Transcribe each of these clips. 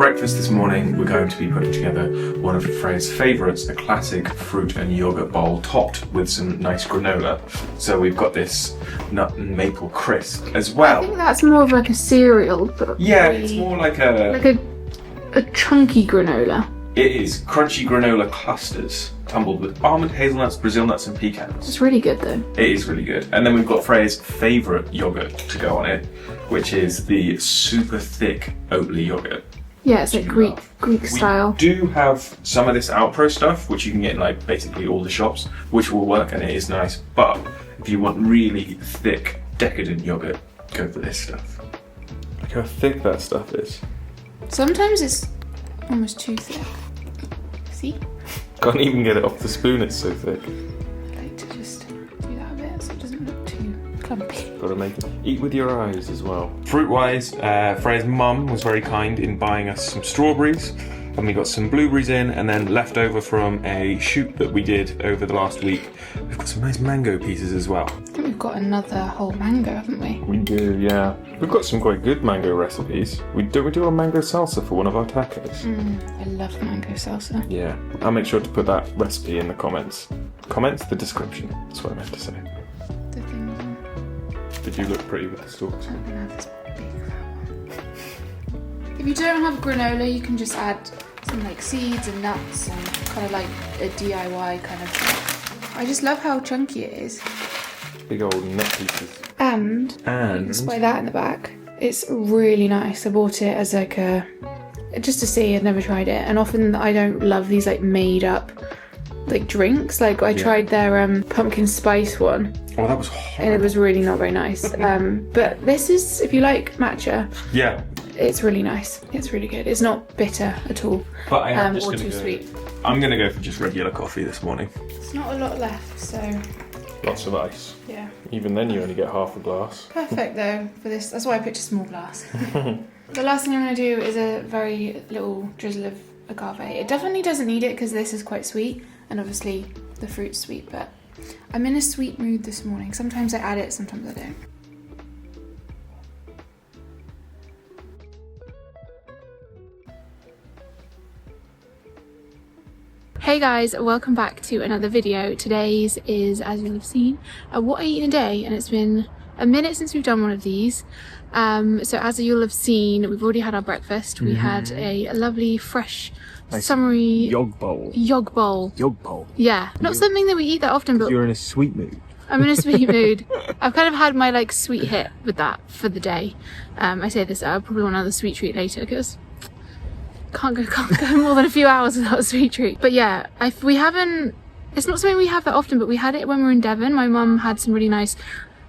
breakfast this morning, we're going to be putting together one of Freya's favourites, a classic fruit and yoghurt bowl topped with some nice granola. So we've got this nut and maple crisp as well. I think that's more of like a cereal, but yeah, it's more like a chunky granola. It is crunchy granola clusters, tumbled with almond, hazelnuts, Brazil nuts and pecans. It's really good though. It is really good. And then we've got Freya's favourite yoghurt to go on it, which is the super thick Oatly yoghurt. Yeah, it's like Greek style. We do have some of this Alpro stuff, which you can get in like basically all the shops, which will work and it is nice. But if you want really thick, decadent yoghurt, go for this stuff. Look how thick that stuff is. Sometimes it's almost too thick. See? Can't even get it off the spoon, it's so thick. I like to just do that a bit so it doesn't look too clumpy. Gotta make it. Eat with your eyes as well. Fruit-wise, Freya's mum was very kind in buying us some strawberries. And we got some blueberries in, and then left over from a shoot that we did over the last week, we've got some nice mango pieces as well. I think we've got another whole mango, haven't we? We do, yeah. We've got some quite good mango recipes. We do a mango salsa for one of our tacos. I love mango salsa. Yeah, I'll make sure to put that recipe in the comments. Comments? The description. That's what I meant to say. The things. Did you look pretty with the stalks? I'm gonna have this big fat one. If you don't have granola, you can just add some like seeds and nuts and kind of like a DIY kind of. I just love how chunky it is. Big old nut pieces. And you can display that in the back. It's really nice. I bought it as like just to see. I'd never tried it, and often I don't love these like made up like drinks. Like I tried their pumpkin spice one. Oh, that was horrible. And it was really not very nice. But this is, if you like matcha. Yeah. It's really nice. It's really good. It's not bitter at all. But I am just or gonna too go. sweet. I'm gonna go for just regular coffee this morning. It's not a lot left, so Lots of ice. yeah. Even then, you only get half a glass. Perfect though for this. That's why I picked a small glass. The last thing I'm going to do is a very little drizzle of agave. It definitely doesn't need it because this is quite sweet, and obviously the fruit's sweet, but I'm in a sweet mood this morning. Sometimes I add it, sometimes I don't. Hey guys, welcome back to another video. Today's is, as you'll have seen, a what I eat in a day, and it's been a minute since we've done one of these. So as you'll have seen, we've already had our breakfast. We had a lovely, fresh, summery Yog bowl. Yog bowl. Yog bowl. Yeah, not something that we eat that often, but You're in a sweet mood. I'm in a sweet mood. I've kind of had my like sweet hit with that for the day. I say this, I'll probably want another sweet treat later because can't go more than a few hours without a sweet treat. But yeah, it's not something we have that often, but we had it when we were in Devon. My mum had some really nice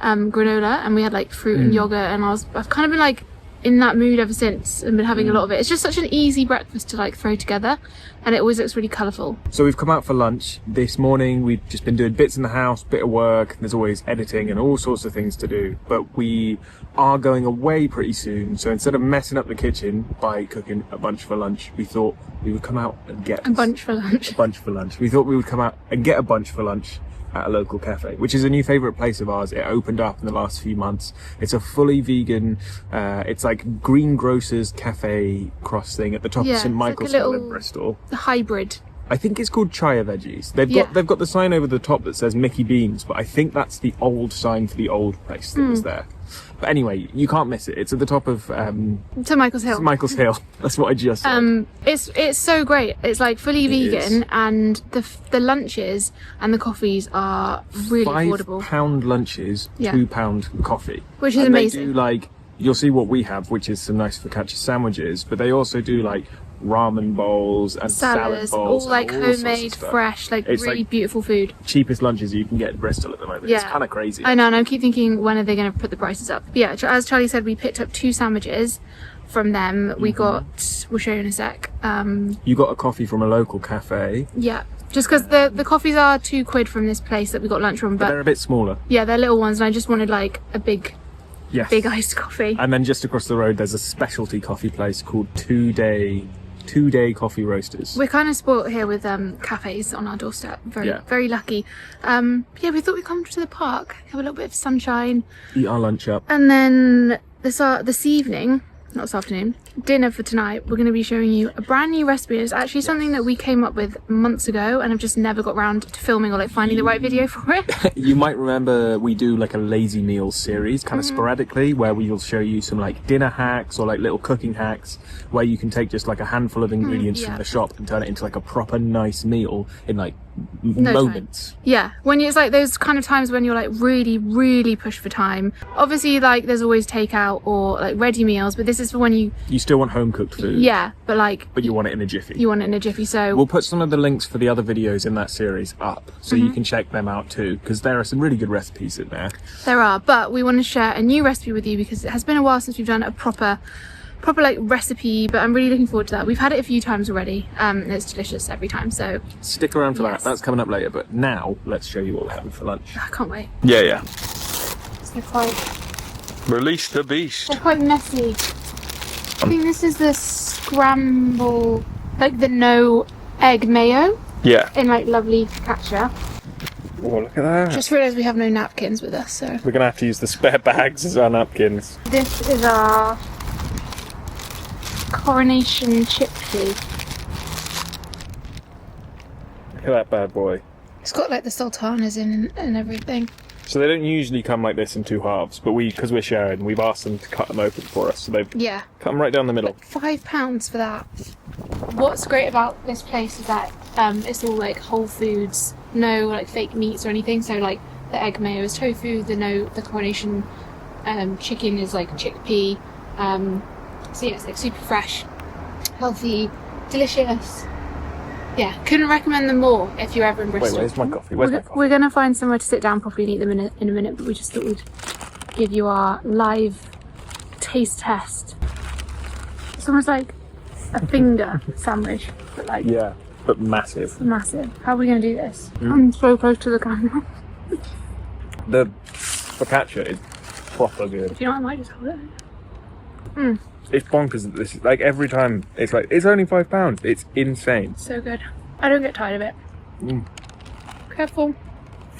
granola, and we had like fruit and yogurt, and I've kind of been like in that mood ever since and been having a lot of it. It's just such an easy breakfast to like throw together, and it always looks really colourful. So we've come out for lunch this morning. We've just been doing bits in the house, bit of work. There's always editing and all sorts of things to do, but we are going away pretty soon. So instead of messing up the kitchen by cooking a bunch for lunch, we thought we would come out and get A bunch for lunch. a bunch for lunch. We thought we would come out and get a bunch for lunch at a local cafe, which is a new favourite place of ours. It opened up in the last few months. It's a fully vegan, it's like Greengrocer's cafe cross thing at the top of St Michael's Hill in Bristol. Hybrid. I think it's called Chaya Veggies. They've got the sign over the top that says Mickey Beans, but I think that's the old sign for the old place that was there. But anyway, you can't miss it. It's at the top of St Michael's Hill. St Michael's Hill. That's what I just said. It's so great. It's like fully vegan, and the lunches and the coffees are really affordable. £5 lunches, £2 coffee, which is and amazing. They do like, you'll see what we have, which is some nice focaccia sandwiches, but they also do like ramen bowls and salad bowls, all like all homemade, fresh, like it's really like beautiful food. Cheapest lunches you can get in Bristol at the moment. It's kind of crazy. I know, and I keep thinking, when are they going to put the prices up? But yeah, as Charlie said, we picked up 2 sandwiches from them. We got, we'll show you in a sec. You got a coffee from a local cafe. Yeah, just because the coffees are £2 from this place that we got lunch from, But they're a bit smaller. Yeah, they're little ones, and I just wanted like a big iced coffee. And then just across the road there's a specialty coffee place called Two Day Coffee Roasters. We're kind of spoilt here with cafes on our doorstep. Very lucky. Yeah, we thought we'd come to the park, have a little bit of sunshine, Eat our lunch up. and then this evening not this afternoon, dinner for tonight, we're going to be showing you a brand new recipe. It's actually something that we came up with months ago and I've just never got around to filming or like finding the right video for it. You might remember we do like a lazy meals series kind of sporadically, where we will show you some like dinner hacks or like little cooking hacks where you can take just like a handful of ingredients from the shop and turn it into like a proper nice meal in like moments. Yeah, when it's like those kind of times when you're like really pushed for time. Obviously, like there's always takeout or like ready meals, but this is for when you still want home cooked food. Yeah, but you want it in a jiffy. You want it in a jiffy. So we'll put some of the links for the other videos in that series up, so you can check them out too, because there are some really good recipes in there. There are, but we want to share a new recipe with you because it has been a while since we've done a proper like recipe, but I'm really looking forward to that. We've had it a few times already, and it's delicious every time, so stick around for that. That's coming up later, but now let's show you what we're having for lunch. I can't wait. Yeah. They're quite... Release the beast. They're quite messy. I think this is the scramble, like the no egg mayo. Yeah. In like lovely focaccia. Oh, look at that. Just realised we have no napkins with us, so We're gonna have to use the spare bags as our napkins. this is our coronation chickpea. Look at that bad boy. It's got like the sultanas in and everything. So they don't usually come like this in two halves, but because we're sharing, we've asked them to cut them open for us. So they've cut them right down the middle. £5 for that. What's great about this place is that it's all like whole foods, no like fake meats or anything. So like the egg mayo is tofu, the coronation chicken is like chickpea. So yeah, it's like super fresh, healthy, delicious. Yeah, couldn't recommend them more if you're ever in Bristol. Wait, where's my coffee? We're going to find somewhere to sit down properly and eat them in a minute, but we just thought we'd give you our live taste test. It's almost like a finger sandwich, but like... Yeah, but massive. Massive. How are we going to do this? I'm so close to the camera. The focaccia is proper good. Do you know what, I might just hold it. It's bonkers. This is like every time it's like it's only £5. It's insane. So good. I don't get tired of it. Careful.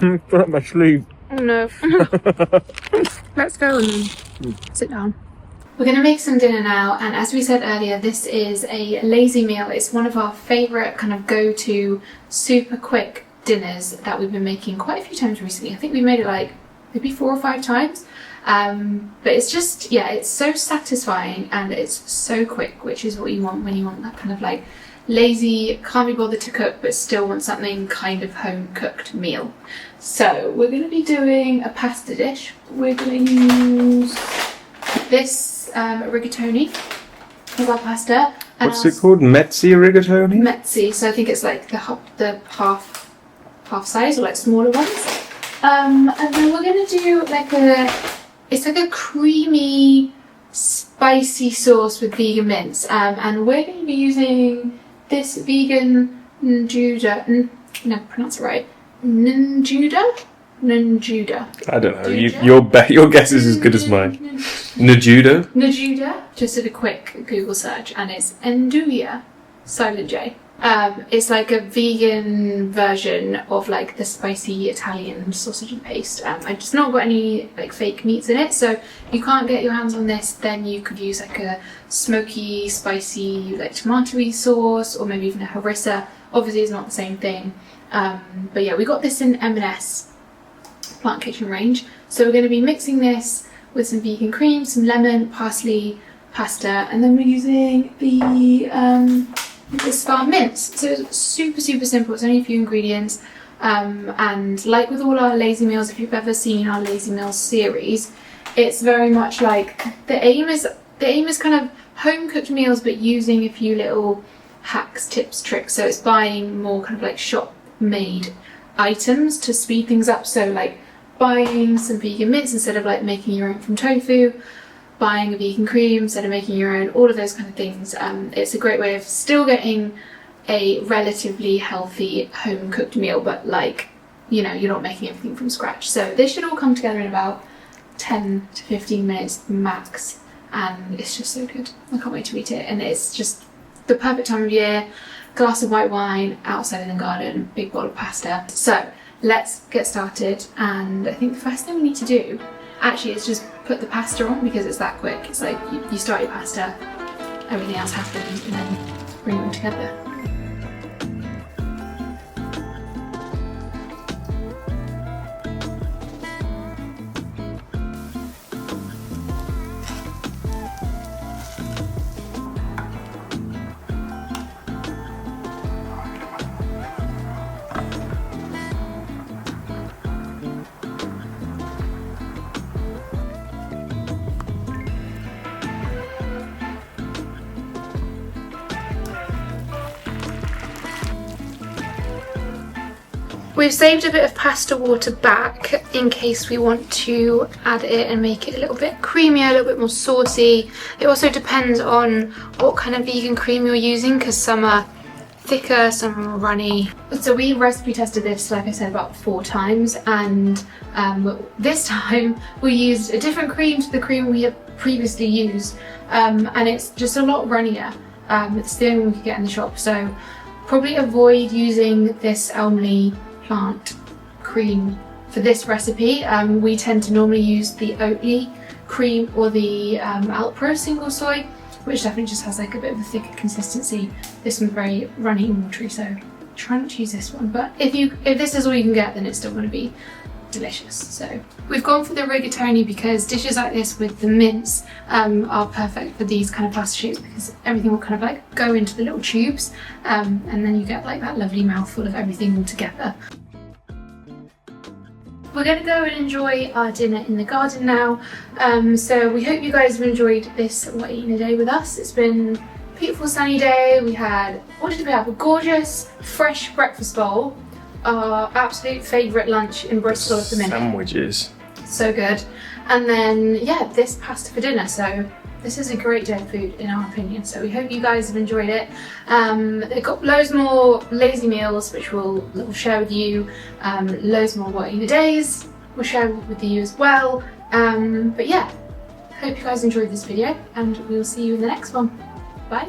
Put up my sleeve. Oh no. Let's go and sit down. We're going to make some dinner now, and as we said earlier, this is a lazy meal. It's one of our favourite kind of go-to super quick dinners that we've been making quite a few times recently. I think we made it like maybe 4 or 5 times. But it's just, yeah, it's so satisfying and it's so quick, which is what you want when you want that kind of like lazy, can't be bothered to cook but still want something kind of home cooked meal. So we're going to be doing a pasta dish. We're going to use this rigatoni as our pasta. And What's it called? Mezzi rigatoni? Mezzi, so I think it's like the half size or like smaller ones. And then we're going to do like it's like a creamy, spicy sauce with vegan mince. And we're going to be using this vegan Njuda, no, pronounce it right, Njuda? I don't know. Your guess is as good as mine. Njuda. Just did a quick Google search, and it's Nduja, silent J. It's like a vegan version of like the spicy Italian sausage and paste. I just not got any like fake meats in it, so if you can't get your hands on this, then you could use like a smoky, spicy like tomatoey sauce, or maybe even a harissa. Obviously, it's not the same thing. But yeah, we got this in M&S Plant Kitchen range. So we're going to be mixing this with some vegan cream, some lemon, parsley, pasta, and then we're using the spa mince. So it's super simple. It's only a few ingredients, and like with all our lazy meals, if you've ever seen our lazy meals series, it's very much like the aim is kind of home cooked meals, but using a few little hacks, tips, tricks. So it's buying more kind of like shop made items to speed things up. So like buying some vegan mince instead of like making your own from tofu, buying a vegan cream instead of making your own, all of those kind of things. It's a great way of still getting a relatively healthy home cooked meal, but like, you know, you're not making everything from scratch. So this should all come together in about 10 to 15 minutes max, and it's just so good. I can't wait to eat it, and it's just the perfect time of year. Glass of white wine outside in the garden, big bowl of pasta. So let's get started, and I think the first thing we need to do actually is just put the pasta on because it's that quick. It's like you start your pasta, everything else happens, and then bring it all together. We've saved a bit of pasta water back in case we want to add it and make it a little bit creamier, a little bit more saucy. It also depends on what kind of vegan cream you're using, because some are thicker, some are more runny. So we recipe tested this, like I said, about 4 times, and this time we used a different cream to the cream we had previously used, and it's just a lot runnier. It's the only one we could get in the shop, so probably avoid using this Elmley plant cream for this recipe. We tend to normally use the Oatly cream or the Alpro single soy, which definitely just has like a bit of a thicker consistency. This one's very runny and watery, so try not to use this one. But if this is all you can get, then it's still going to be delicious. So we've gone for the rigatoni because dishes like this with the mince are perfect for these kind of pasta shapes, because everything will kind of like go into the little tubes, and then you get like that lovely mouthful of everything all together. We're going to go and enjoy our dinner in the garden now, so we hope you guys have enjoyed this What Eating a Day with us. It's been a beautiful sunny day. We had, what did we have? A gorgeous fresh breakfast bowl, our absolute favourite lunch in Bristol at the minute. Sandwiches. So good. And then, yeah, this pasta for dinner. So this is a great day of food in our opinion. So we hope you guys have enjoyed it. They've got loads more lazy meals, which we'll share with you. Loads more What Eating a Days we'll share with you as well. But yeah, hope you guys enjoyed this video, and we'll see you in the next one. Bye.